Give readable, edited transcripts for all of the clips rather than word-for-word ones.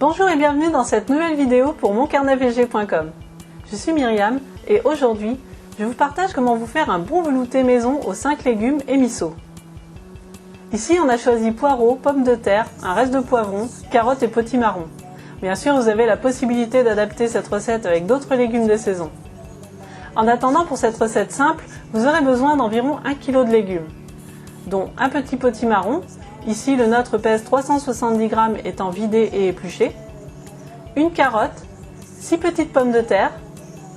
Bonjour et bienvenue dans cette nouvelle vidéo pour moncarnetvg.com. Je suis Myriam et aujourd'hui, je vous partage comment vous faire un bon velouté maison aux 5 légumes et miso. Ici, on a choisi poireaux, pommes de terre, un reste de poivron, carottes et potimarron. Bien sûr, vous avez la possibilité d'adapter cette recette avec d'autres légumes de saison. En attendant, pour cette recette simple, vous aurez besoin d'environ 1 kg de légumes, dont un petit potimarron. Ici, le nôtre pèse 370 g étant vidé et épluché, une carotte, 6 petites pommes de terre,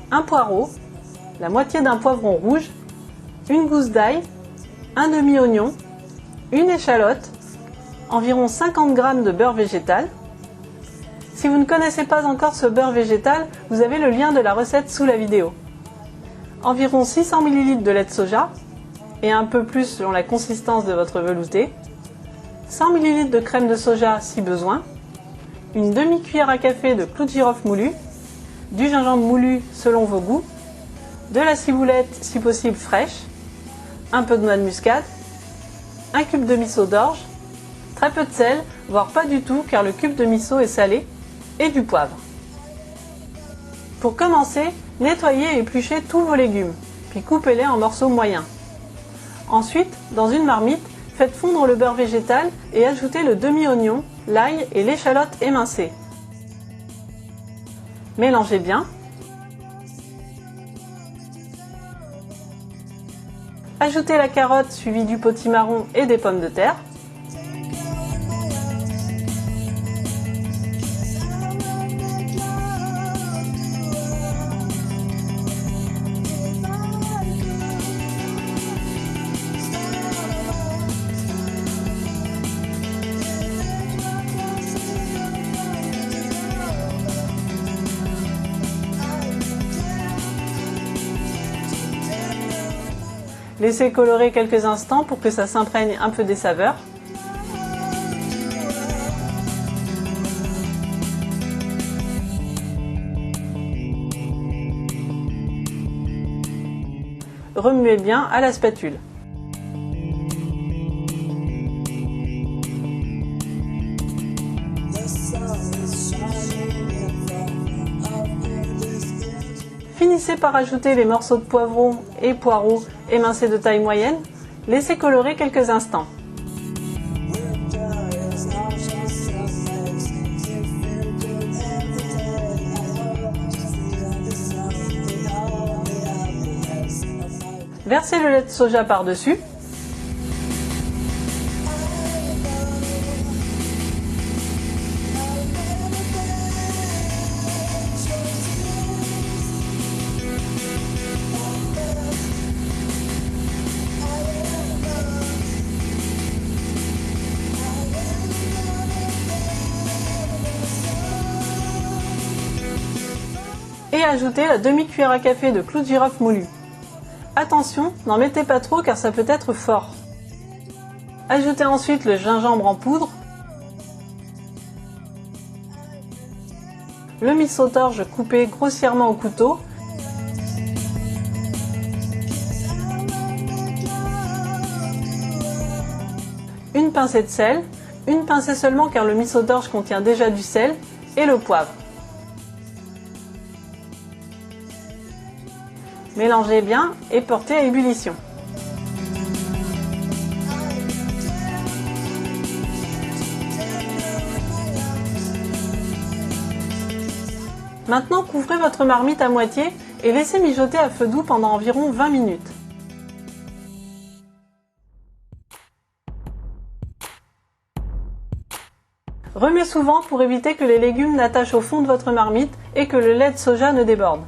un poireau, la moitié d'un poivron rouge, une gousse d'ail, un demi-oignon, une échalote, environ 50 g de beurre végétal. Si vous ne connaissez pas encore ce beurre végétal, vous avez le lien de la recette sous la vidéo. Environ 600 ml de lait de soja, et un peu plus selon la consistance de votre velouté, 100 ml de crème de soja si besoin, une demi-cuillère à café de clou de girofle moulu, du gingembre moulu selon vos goûts, de la ciboulette si possible fraîche, un peu de noix de muscade, un cube de miso d'orge, très peu de sel, voire pas du tout car le cube de miso est salé, et du poivre. Pour commencer, nettoyez et épluchez tous vos légumes, puis coupez-les en morceaux moyens. Ensuite, dans une marmite, faites fondre le beurre végétal et ajoutez le demi-oignon, l'ail et l'échalote émincée. Mélangez bien. Ajoutez la carotte suivie du potimarron et des pommes de terre. Laissez colorer quelques instants pour que ça s'imprègne un peu des saveurs. Remuez bien à la spatule. Finissez par ajouter les morceaux de poivron et poireaux émincés de taille moyenne. Laissez colorer quelques instants. Versez le lait de soja par-dessus. Et ajoutez la demi-cuillère à café de clou de girofle moulu. Attention, n'en mettez pas trop car ça peut être fort. Ajoutez ensuite le gingembre en poudre, le miso d'orge coupé grossièrement au couteau, une pincée de sel, une pincée seulement car le miso d'orge contient déjà du sel, et le poivre. Mélangez bien et portez à ébullition. Maintenant, couvrez votre marmite à moitié et laissez mijoter à feu doux pendant environ 20 minutes. Remuez souvent pour éviter que les légumes n'attachent au fond de votre marmite et que le lait de soja ne déborde.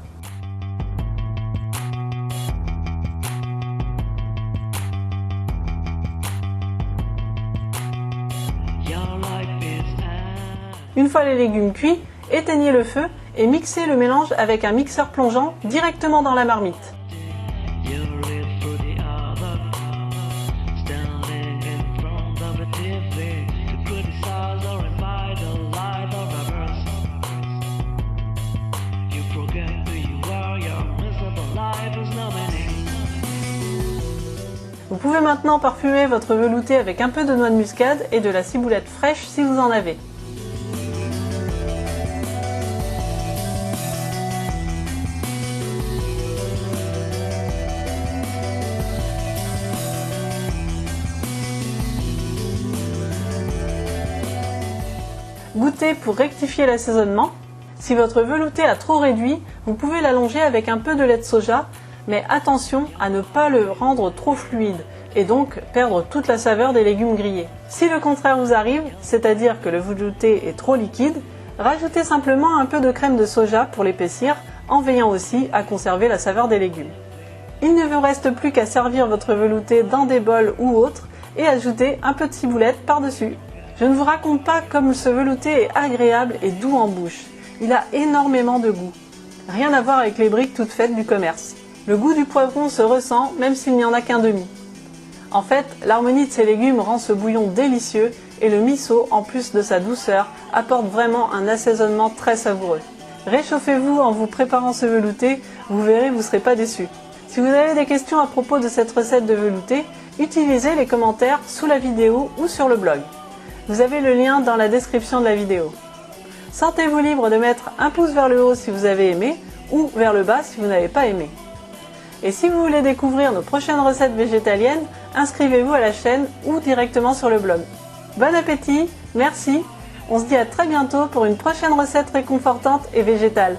Une fois les légumes cuits, éteignez le feu et mixez le mélange avec un mixeur plongeant directement dans la marmite. Vous pouvez maintenant parfumer votre velouté avec un peu de noix de muscade et de la ciboulette fraîche si vous en avez. Goûtez pour rectifier l'assaisonnement. Si votre velouté a trop réduit, vous pouvez l'allonger avec un peu de lait de soja, mais attention à ne pas le rendre trop fluide et donc perdre toute la saveur des légumes grillés. Si le contraire vous arrive, c'est-à-dire que le velouté est trop liquide, rajoutez simplement un peu de crème de soja pour l'épaissir, en veillant aussi à conserver la saveur des légumes. Il ne vous reste plus qu'à servir votre velouté dans des bols ou autres et ajouter un peu de ciboulette par-dessus. Je ne vous raconte pas comme ce velouté est agréable et doux en bouche. Il a énormément de goût. Rien à voir avec les briques toutes faites du commerce. Le goût du poivron se ressent même s'il n'y en a qu'un demi. En fait, l'harmonie de ces légumes rend ce bouillon délicieux et le miso, en plus de sa douceur, apporte vraiment un assaisonnement très savoureux. Réchauffez-vous en vous préparant ce velouté, vous verrez, vous ne serez pas déçus. Si vous avez des questions à propos de cette recette de velouté, utilisez les commentaires sous la vidéo ou sur le blog. Vous avez le lien dans la description de la vidéo. Sentez-vous libre de mettre un pouce vers le haut si vous avez aimé ou vers le bas si vous n'avez pas aimé. Et si vous voulez découvrir nos prochaines recettes végétaliennes, inscrivez-vous à la chaîne ou directement sur le blog. Bon appétit, merci, on se dit à très bientôt pour une prochaine recette réconfortante et végétale.